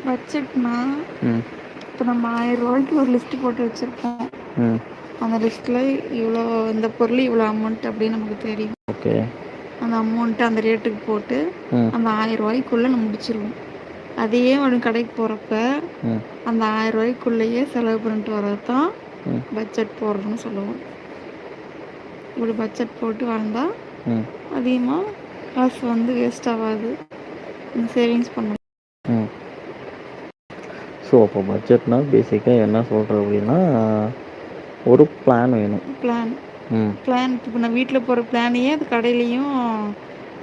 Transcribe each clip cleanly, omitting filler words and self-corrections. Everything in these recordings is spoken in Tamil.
பட்ஜெட்னா, ம். இப்போ நம்ம ரூ. 1000க்கு ஒரு லிஸ்ட்டு போட்டு வச்சுருப்போம். ம். அந்த லிஸ்ட்டில் இவ்வளோ இந்த பொருள் இவ்வளோ அமௌண்ட் அப்படின்னு நமக்கு தெரியும். ஓகே. அந்த அமௌண்ட்டு அந்த ரேட்டுக்கு போட்டு ம். அந்த ரூ. 1000க்குள்ளே நம்ம முடிச்சிருவோம். அதையே ஒரு கடைக்கு போகிறப்ப ம். அந்த ரூ. 1000க்குள்ளேயே செலவு பண்ணிட்டு வர்றது தான் ம். பட்ஜெட் போடுறதுன்னு சொல்லுவோம். இப்படி பட்ஜெட் போட்டு வாழ்ந்தால் ம். அதிகமாக காசு வந்து வேஸ்ட் ஆகாது. சேவிங்ஸ் பண்ணணும். ம். ஸோ அப்போ பட்ஜெட்னா பேசிக்காக என்ன சொல்கிறேன் அப்படின்னா, ஒரு பிளான் வேணும். பிளான் ம். இப்போ நான் வீட்டில் போகிற பிளானையே அது கடையிலையும்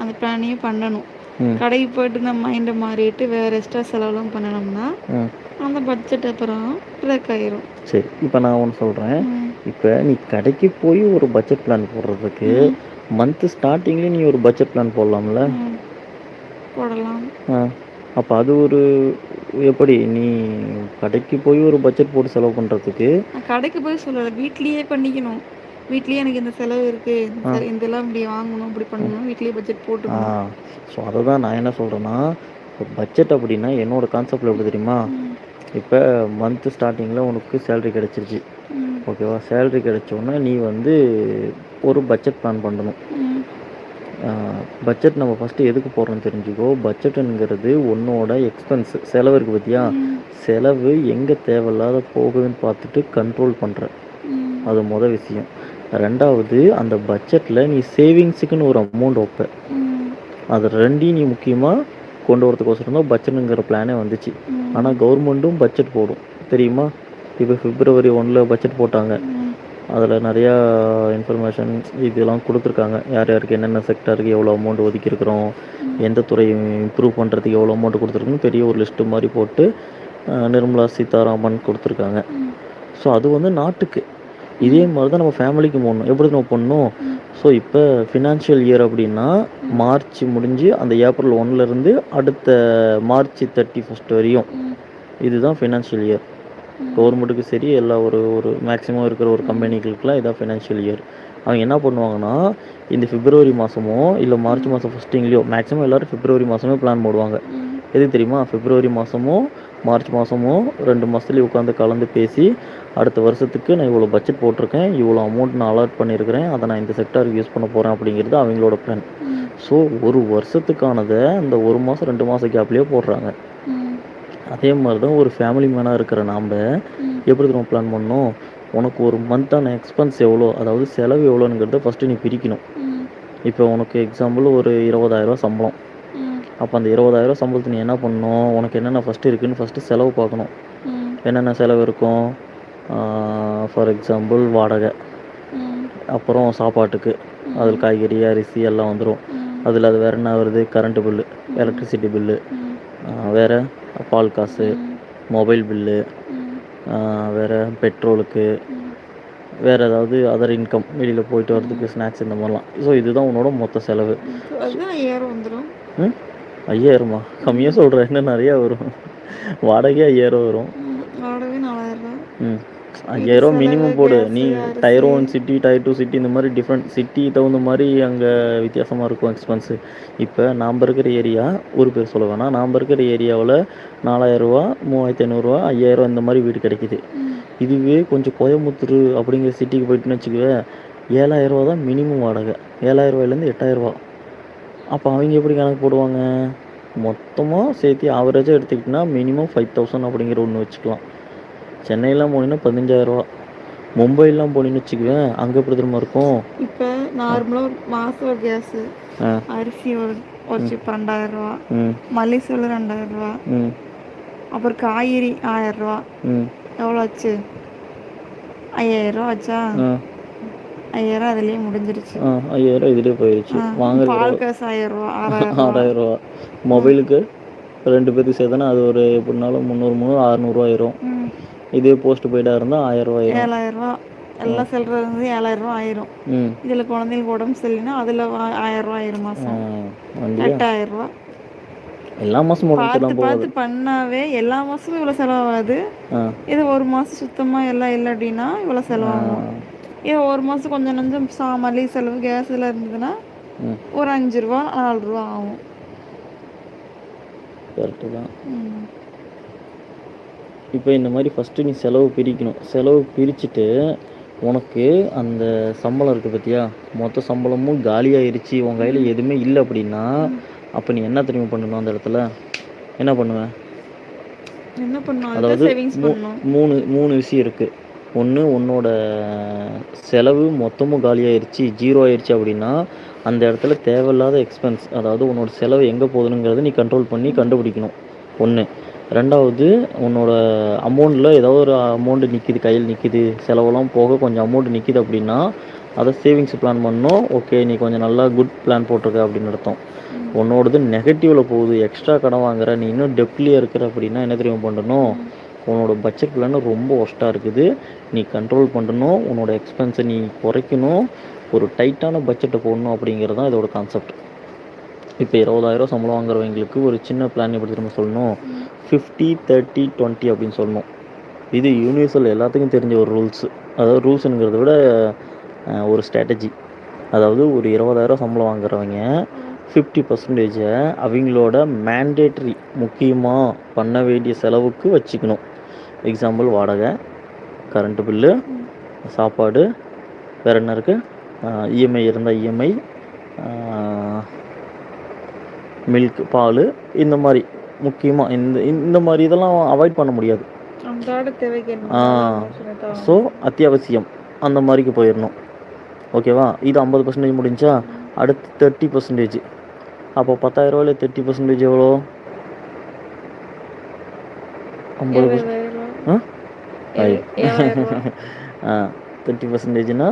அந்த பிளானையும் பண்ணணும். ம். கடைக்கு போய்ட்டு நம்ம மைண்டை மாறிட்டு வேறு எக்ஸ்ட்ரா செலவுலாம் பண்ணணும்னா ம். அந்த பட்ஜெட் அப்புறம் பிரேக் ஆயிரும். சரி, இப்போ நான் ஒன்று சொல்கிறேன். இப்போ நீ கடைக்கு போய் ஒரு பட்ஜெட் பிளான் போடுறதுக்கு மந்த்து ஸ்டார்டிங்லேயே நீ ஒரு பட்ஜெட் பிளான் போடலாம்ல? போடலாம். அப்போ அது ஒரு எப்படி நீ கடைக்கு போய் ஒரு பட்ஜெட் போட்டு செலவு பண்ணுறதுக்கு? கடைக்கு போய் சொல்லலை, வீட்லேயே பண்ணிக்கணும். வீட்லேயே எனக்கு இந்த செலவு இருக்குது, இதெல்லாம் இப்படி வாங்கணும், இப்படி பண்ணணும், வீட்லேயே பட்ஜெட் போட்டுக்கணும். ஸோ அதை தான் நான் என்ன சொல்கிறேன்னா, இப்போ பட்ஜெட் அப்படின்னா என்னோடய கான்செப்டில் எப்படி தெரியுமா? இப்போ மந்த்து ஸ்டார்டிங்கில் உனக்கு சேலரி கிடச்சிருச்சு, ஓகேவா? சேலரி கிடச்சோன்னா நீ வந்து ஒரு பட்ஜெட் பிளான் பண்ணணும். பட்ஜெட் நம்ம ஃபஸ்ட்டு எதுக்கு போடுறோன்னு தெரிஞ்சுக்கோ. பட்ஜெட்டுங்கிறது உன்னோட எக்ஸ்பென்ஸு செலவு இருக்குது பார்த்தியா, செலவு எங்கே தேவையில்லாத போகுதுன்னு பார்த்துட்டு கண்ட்ரோல் பண்ணுற, அது மொதல் விஷயம். ரெண்டாவது, அந்த பட்ஜெட்டில் நீ சேவிங்ஸுக்குன்னு ஒரு அமௌண்ட் வைப்ப. அது ரெண்டையும் நீ முக்கியமாக கொண்டு வரதுக்கோசரம் தான் பட்ஜெட்டுங்கிற பிளானே வந்துச்சு. ஆனால் கவர்மெண்ட்டும் பட்ஜெட் போடும் தெரியுமா? இப்போ February 1 பட்ஜெட் போட்டாங்க. அதில் நிறையா இன்ஃபர்மேஷன் இதெல்லாம் கொடுத்துருக்காங்க. யார் யாருக்கு என்னென்ன செக்டாருக்கு எவ்வளோ அமௌண்ட் ஒதுக்கியிருக்கிறோம், எந்த துறை இம்ப்ரூவ் பண்ணுறதுக்கு எவ்வளோ அமௌண்ட் கொடுத்துருக்குன்னு பெரிய ஒரு லிஸ்ட்டு மாதிரி போட்டு நிர்மலா சீதாராமன் கொடுத்துருக்காங்க. ஸோ அது வந்து நாட்டுக்கு. இதே மாதிரி தான் நம்ம ஃபேமிலிக்கு போடணும். எப்படி நம்ம பண்ணணும்? ஸோ இப்போ ஃபினான்ஷியல் இயர் அப்படின்னா மார்ச் முடிஞ்சு அந்த ஏப்ரல் 1லேருந்து அடுத்த மார்ச் 31 வரையும் இதுதான் ஃபினான்ஷியல் இயர். கவர்மெண்ட்டுக்கு சரி, எல்லா ஒரு மேக்ஸிமம் இருக்கிற ஒரு கம்பெனிகளுக்கெலாம் இதான் ஃபினான்ஷியல் இயர். அவங்க என்ன பண்ணுவாங்கன்னா, இந்த பிப்ரவரி மாதமோ இல்லை மார்ச் மாதம் ஃபஸ்ட்டிங்லேயோ, மேக்ஸிமம் எல்லோரும் பிப்ரவரி மாதமே பிளான் போடுவாங்க. எதுக்கு தெரியுமா? பிப்ரவரி மாதமோ மார்ச் மாதமோ 2 மாதத்துலேயும் உட்காந்து கலந்து பேசி, அடுத்த வருஷத்துக்கு நான் இவ்வளோ பட்ஜெட் போட்டிருக்கேன், இவ்வளோ அமௌண்ட் நான் அலாட் பண்ணியிருக்கிறேன், அதை நான் இந்த செக்டாருக்கு யூஸ் பண்ண போகிறேன் அப்படிங்கிறது அவங்களோட பிளான். ஸோ ஒரு வருஷத்துக்கானதை அந்த 1 மாதம் 2 மாதம் கேப்லேயே போடுறாங்க. அதே மாதிரி தான் ஒரு ஃபேமிலி மேனாக இருக்கிற நாம் எப்படி நம்ம பிளான் பண்ணணும்? உனக்கு ஒரு மந்த்தான எக்ஸ்பென்ஸ் எவ்வளோ, அதாவது செலவு எவ்வளோங்கிறத ஃபஸ்ட்டு நீ பிரிக்கணும். இப்போ உனக்கு எக்ஸாம்பிள் ஒரு 20,000 சம்பளம். அப்போ அந்த 20,000 சம்பளத்தை நீ என்ன பண்ணணும்? உனக்கு என்னென்ன ஃபஸ்ட்டு இருக்குதுன்னு ஃபஸ்ட்டு செலவு பார்க்கணும். என்னென்ன செலவு இருக்கும்? ஃபார் எக்ஸாம்பிள் வாடகை, அப்புறம் சாப்பாட்டுக்கு, அதில் காய்கறி அரிசி எல்லாம் வந்துடும். அதில் அது வேறு என்ன வருது? கரண்ட்டு பில்லு, எலக்ட்ரிசிட்டி பில்லு, வேறு பால் காசு, மொபைல் பில்லு, வேறு பெட்ரோலுக்கு, வேறு ஏதாவது அதர் இன்கம், வெளியில் போயிட்டு வரதுக்கு ஸ்நாக்ஸ், இந்த மாதிரிலாம். ஸோ இதுதான் உன்னோட மொத்த செலவு. 5000 வந்துடும். 5000மா? கம்மியாக சொல்கிறேன், இன்னும் நிறையா வரும். வாடகை 5000 வரும். வாடகை 4000. 5000 மினிமம் போடு. நீ டயர் 1 சிட்டி, டயர் 2 சிட்டி, இந்த மாதிரி டிஃப்ரெண்ட் சிட்டி தகுந்த மாதிரி அங்கே வித்தியாசமாக இருக்கும் எக்ஸ்பென்ஸு. இப்போ நாம் இருக்கிற ஏரியா ஒரு பேர் சொல்ல வேணாம், நாம் இருக்கிற ஏரியாவில் 4000ரூவா, 3500ரூவா, 5000 இந்த மாதிரி வீடு கிடைக்கிது. இதுவே கொஞ்சம் கோயம்புத்தூர் அப்படிங்கிற சிட்டிக்கு போயிட்டுன்னு வச்சுக்குவேன், 7000ரூவா தான் மினிமம் வாடகை. 7000ரூவாயிலேருந்து 8000ரூவா. அப்போ அவங்க எப்படி கணக்கு போடுவாங்க? மொத்தமாக சேர்த்து ஆவரேஜாக எடுத்துக்கிட்டிங்கன்னா மினிமம் 5000 அப்படிங்கிற ஒன்று வச்சுக்கலாம். சென்னையெல்லாம் போனீங்கன்னா 15,000ரூவா. மும்பைலாம் போனீங்கன்னு வச்சுக்குவேன், அங்கே எப்படி தெரியுமா இருக்கும்? இப்போ நார்மலாக மாதம் கேஸு அரிசி வச்சு 12,000ரூவா, மல்லிகை சோளம் 2,000ரூவா, அப்புறம் காய்கறி 1000ரூவா. எவ்வளோ ஆச்சு? 5000ரூவா ஆச்சா? 5000 அதுலேயே முடிஞ்சிருச்சு. 5000 இதுலேயே போயிடுச்சு. வாங்க பால் காசு 1000ரூவா, 6000ரூவா. மொபைலுக்கு 2 பேருக்கு சேர்த்தானா அது ஒரு எப்படினாலும் 300 600 ஆயிரும். இதே போஸ்ட் பெய்டாக இருந்தால் 1000 ஆயிரும். 7000ரூவா எல்லாம் சில்லற வந்து 7000ரூவா ஆயிரும். இதில் குழந்தைங்களுக்கு உடம்பு சரியில்லைன்னா அதில் 1000ரூவா ஆயிரும் மாதம். 8000ரூவா எல்லா மாதமும் பார்த்து பண்ணாவே எல்லா மாதமும் இவ்வளோ செலவாகாது. இது ஒரு மாதம் சுத்தமாக எல்லாம் இல்லை அப்படின்னா இவ்வளோ செலவாகும். இது ஒரு மாதம் கொஞ்சம் நஞ்சம் மளிகை செலவு கேஸ் எல்லாம் இருந்ததுன்னா ஒரு 5 ரூபா 4 ரூபா ஆகும். கரெக்டு தான். இப்போ இந்த மாதிரி ஃபஸ்ட்டு நீ செலவு பிரிக்கணும். செலவு பிரிச்சுட்டு உனக்கு அந்த சம்பளம் இருக்குது பார்த்தியா, மொத்த சம்பளமும் காலியாயிருச்சு, உன் கையில் எதுவுமே இல்லை அப்படின்னா, அப்போ நீ என்ன தெரியுமா பண்ணணும் அந்த இடத்துல? என்ன பண்ணுவேன்? என்ன பண்ணணும்? அதாவது சேவிங்ஸ் பண்ணணும். மூணு விஷயம் இருக்குது. ஒன்று, உன்னோட செலவு மொத்தமும் காலியாயிருச்சு, ஜீரோ ஆயிடுச்சு அப்படின்னா, அந்த இடத்துல தேவையில்லாத எக்ஸ்பென்ஸ், அதாவது உன்னோட செலவு எங்கே போகுதுங்கிறத நீ கண்ட்ரோல் பண்ணி கண்டுபிடிக்கணும். ஒன்று. ரெண்டாவது, உன்னோட அமௌண்ட்டில் ஏதோ ஒரு அமௌண்ட்டு நிற்கிது, கையில் நிற்கிது, செலவெல்லாம் போக கொஞ்சம் அமௌண்ட் நிற்கிது அப்படின்னா, அதை சேவிங்ஸ் பிளான் பண்ணணும். ஓகே, நீ கொஞ்சம் நல்லா குட் பிளான் போட்டிருக்க அப்படின்னு அர்த்தம். உன்னோடது நெகட்டிவில் போகுது, எக்ஸ்ட்ரா கடன் வாங்குற, நீ இன்னும் டெப்ட்லேயே இருக்கிற அப்படின்னா என்ன தெரியுமா பண்ணணும்? உன்னோட பட்ஜெட் பிளான் ரொம்ப ஒஸ்ட்டாக இருக்குது, நீ கண்ட்ரோல் பண்ணணும், உன்னோட எக்ஸ்பென்ஸை நீ குறைக்கணும், ஒரு டைட்டான பட்ஜெட்டை போடணும் அப்படிங்கிறது தான் இதோட கான்செப்ட். இப்போ 20,000 சம்பளம் வாங்குறவங்களுக்கு ஒரு சின்ன பிளான் எப்படி திரும்ப சொல்லணும்? 50, 30, 20 அப்படின்னு சொல்லணும். இது யூனிவர்சல் எல்லாத்துக்கும் தெரிஞ்ச ஒரு ரூல்ஸு. அதாவது ரூல்ஸுங்கிறத விட ஒரு ஸ்ட்ராட்டஜி. அதாவது ஒரு 20,000 சம்பளம் வாங்குறவங்க 50% அவங்களோட மேண்டேட்ரி முக்கியமாக பண்ண வேண்டிய செலவுக்கு வச்சுக்கணும். எக்ஸாம்பிள் வாடகை, கரண்ட்டு பில்லு, சாப்பாடு, வேறு என்ன இருக்குது, இஎம்ஐ இருந்தால் இஎம்ஐ, மில்க், பால், இந்த மாதிரி முக்கியமாக இந்த மாதிரி இதெல்லாம் அவாய்ட் பண்ண முடியாது. ஸோ அத்தியாவசியம் அந்த மாதிரிக்கு போயிடணும். ஓகேவா? இது 50% முடிஞ்சா அடுத்து 30%. அப்போ 10,000 30% எவ்வளோ? 50%. 30%னா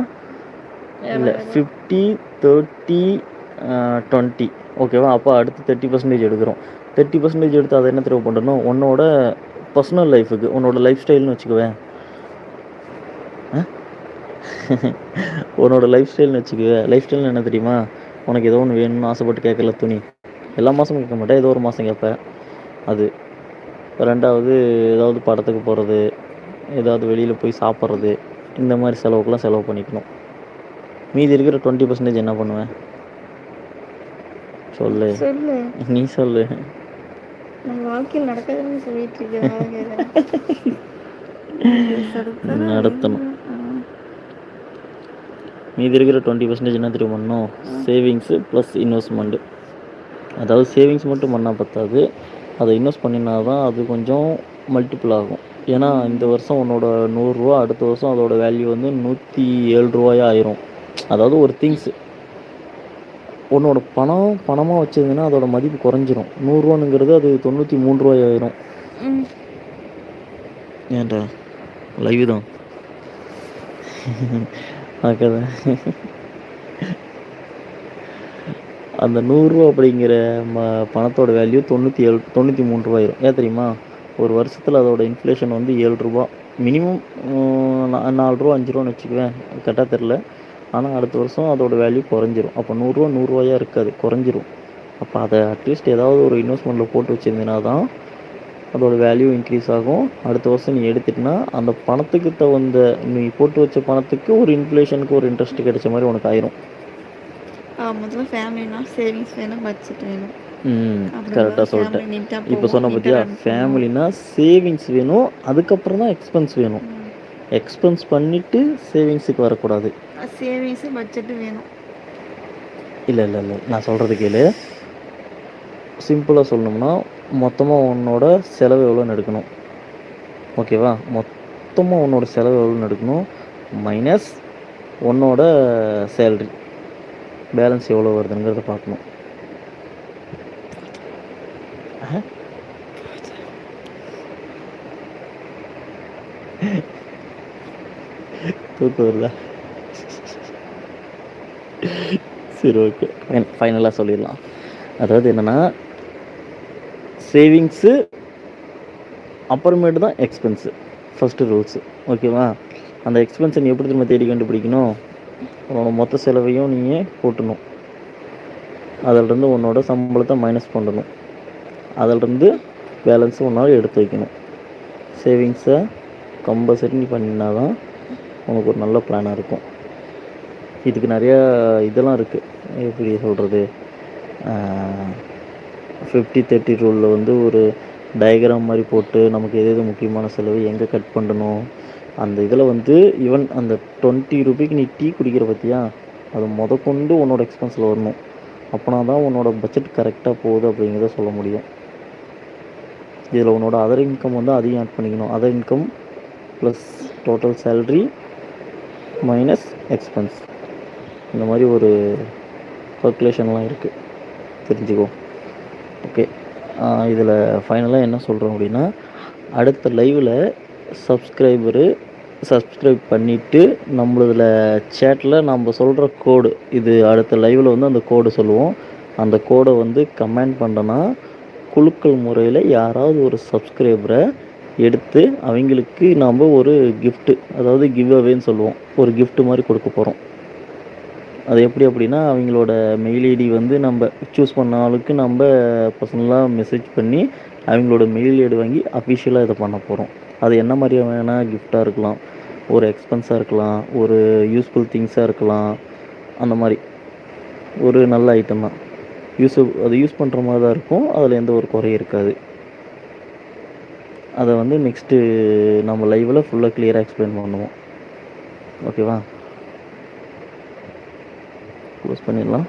இல்லை, 50, 30, 20. ஓகேவா? அப்போ அடுத்து 30% எடுக்கிறோம். 30% எடுத்து அதை என்ன தேவை பண்ணணும்? உன்னோட பர்சனல் லைஃபுக்கு, உன்னோட லைஃப் ஸ்டைல்னு வச்சுக்குவேன். உன்னோட லைஃப் ஸ்டைல்னு வச்சுக்குவேன். லைஃப் ஸ்டைல்னு என்ன தெரியுமா? உனக்கு ஏதோ ஒன்று வேணும்னு ஆசைப்பட்டு கேட்கல, துணி எல்லா மாதமும் கேட்க மாட்டேன், ஏதோ ஒரு மாதம் கேட்பேன். அது. ரெண்டாவது, ஏதாவது படத்துக்கு போகிறது, ஏதாவது வெளியில் போய் சாப்பிட்றது, இந்த மாதிரி செலவுக்கெல்லாம் செலவு பண்ணிக்கணும். மீதி இருக்கிற 20% என்ன பண்ணுவேன்? சொல்லு, நீ சொல்லு. வாழ்க்கையில் நடக்காதுன்னு சொல்லிட்டு நடத்தணும். மீதி இருக்கிற 20% என்ன தெரியும் பண்ணணும்? Savings plus investment. அதாவது சேவிங்ஸ் மட்டும் பண்ணால் பத்தாது, அதை இன்வெஸ்ட் பண்ணினா தான் அது கொஞ்சம் மல்டிபிள் ஆகும். ஏன்னா இந்த வருஷம் உன்னோட 100 ரூபா, அடுத்த வருஷம் அதோட வேல்யூ வந்து 107 ரூபாயாக ஆயிரும். அதாவது ஒரு திங்ஸு உன்னோட பணமாக வச்சுருந்தீங்கன்னா அதோட மதிப்பு குறைஞ்சிரும். 100 ரூபானுங்கிறது அது 93 ரூபாய் ஆயிரும். ஏன்டா லைவ் தான் ஆக்காத. அந்த 100 ரூபா அப்படிங்கிற பணத்தோட வேல்யூ 93 ரூபாயிரும். ஏன் தெரியுமா? ஒரு வருஷத்தில் அதோட இன்ஃப்ளேஷன் வந்து 7 ரூபா, மினிமம் 4 ரூபா 5 ரூபான்னு வச்சுக்குவேன், கரெக்டாக தெரில. ஆனால் அடுத்த வருஷம் அதோட வேல்யூ குறைஞ்சிரும். அப்போ 100 ரூபா 100 ரூபாயாக இருக்காது, குறைஞ்சிரும். அப்போ அதை அட்லீஸ்ட் ஏதாவது ஒரு இன்வெஸ்ட்மெண்ட்டில் போட்டு வச்சுருந்தீங்கன்னா தான் அதோட வேல்யூ இன்க்ரீஸ் ஆகும். அடுத்த வருஷம் நீ எடுத்துட்டினா அந்த பணத்துக்கு தகுந்த, நீ போட்டு வச்ச பணத்துக்கு ஒரு இன்ஃப்ளேஷனுக்கு ஒரு இன்ட்ரெஸ்ட் கிடைச்ச மாதிரி உனக்கு ஆயிரும். முதல்ல ஃபேமிலினா சேவிங்ஸ் வேணும், பட்ஜெட் வேணும். கரெக்டாக சொல்லிட்டேன். இப்போ சொன்ன பார்த்தியா, ஃபேமிலினா சேவிங்ஸ் வேணும், அதுக்கப்புறம் தான் எக்ஸ்பென்ஸ் வேணும். எக்ஸ்பென்ஸ் பண்ணிவிட்டு சேவிங்ஸுக்கு வரக்கூடாது. சேவிங்ஸு பட்ஜெட்டு வேணும். இல்லை இல்லை இல்லை, நான் சொல்கிறது கேளு. சிம்பிளாக சொல்லணும்னா, மொத்தமாக உன்னோட செலவு எவ்வளோன்னு எடுக்கணும். ஓகேவா? மொத்தமாக உன்னோட செலவு எவ்வளோன்னு எடுக்கணும், மைனஸ் உன்னோட சேல்ரி, பேலன்ஸ் எவ்வளோ வருதுங்கிறத பார்க்கணும். தூக்கம் வருதா? சரி, ஓகே, ஃபைனலாக சொல்லிடலாம். அதாவது என்னென்னா, சேவிங்ஸு அப்புறமேட்டு தான் எக்ஸ்பென்ஸு, ஃபஸ்ட்டு ரூல்ஸு. ஓகேவா? அந்த எக்ஸ்பென்ஸை நீ எப்படி திரும்ப தேடி கண்டுபிடிக்கணும்? உன்னோட மொத்த செலவையும் நீங்கள் கூட்டணும், அதிலிருந்து உன்னோட சம்பளத்தை மைனஸ் பண்ணணும், அதிலிருந்து பேலன்ஸை உன்னால் எடுத்து வைக்கணும். சேவிங்ஸை கம்பல்சரி நீ பண்ணினா தான் உனக்கு ஒரு நல்ல பிளானாக இருக்கும். இதுக்கு நிறையா இதெல்லாம் இருக்குது. எப்படி சொல்கிறது, 50-30 ரூலில் வந்து ஒரு டயக்ராம் மாதிரி போட்டு நமக்கு எது எது முக்கியமான செலவு எங்கே கட் பண்ணணும் அந்த இதில் வந்து ஈவன் அந்த 20 ரூபாய்க்கு நீ டீ குடிக்கிற பற்றியா அது கொண்டு உன்னோட எக்ஸ்பென்ஸில் வரணும். அப்போனா தான் உன்னோட பட்ஜெட் கரெக்டாக போகுது அப்படிங்கிறத சொல்ல முடியும். இதில் உன்னோட அதர் இன்கம் வந்து அதையும் ஆட் பண்ணிக்கணும். Other income plus total salary minus expense, இந்த மாதிரி ஒரு கால்குலேஷன்லாம் இருக்குது, தெரிஞ்சுக்கோ. ஓகே, இதில் ஃபைனலாக என்ன சொல்கிறோம் அப்படின்னா, அடுத்த லைவில் சப்ஸ்கிரைப் பண்ணிவிட்டு நம்மளதில் சேட்டில் நம்ம சொல்கிற கோடு, இது அடுத்த லைவில் வந்து அந்த கோடு சொல்லுவோம். அந்த கோடை வந்து கமெண்ட் பண்ணோன்னா குலுக்கல் முறையில் யாராவது ஒரு சப்ஸ்கிரைபரை எடுத்து அவங்களுக்கு நாம் ஒரு கிஃப்ட்டு, அதாவது கிவ் அவேன்னு சொல்லுவோம், ஒரு கிஃப்ட்டு மாதிரி கொடுக்க போகிறோம். அது எப்படி அப்படின்னா, அவங்களோட மெயில் ஐடி வந்து நம்ம சூஸ் பண்ண ஆளுக்கு நம்ம பர்சனலாக மெசேஜ் பண்ணி அவங்களோட மெயில் ஐடி வாங்கி அஃபிஷியலாக இதை பண்ண போகிறோம். அது என்ன மாதிரி வேணால் கிஃப்டாக இருக்கலாம், ஒரு எக்ஸ்பென்ஸாக இருக்கலாம், ஒரு யூஸ்ஃபுல் திங்ஸாக இருக்கலாம், அந்த மாதிரி ஒரு நல்ல ஐட்டம் தான். அது யூஸ் பண்ணுற மாதிரி தான் இருக்கும், அதில் எந்த ஒரு குறையும் இருக்காது. அதை வந்து நெக்ஸ்ட்டு நம்ம லைவில் ஃபுல்லாக கிளியராக எக்ஸ்பிளைன் பண்ணுவோம். ஓகேவா, க்ளோஸ் பண்ணிடலாம்.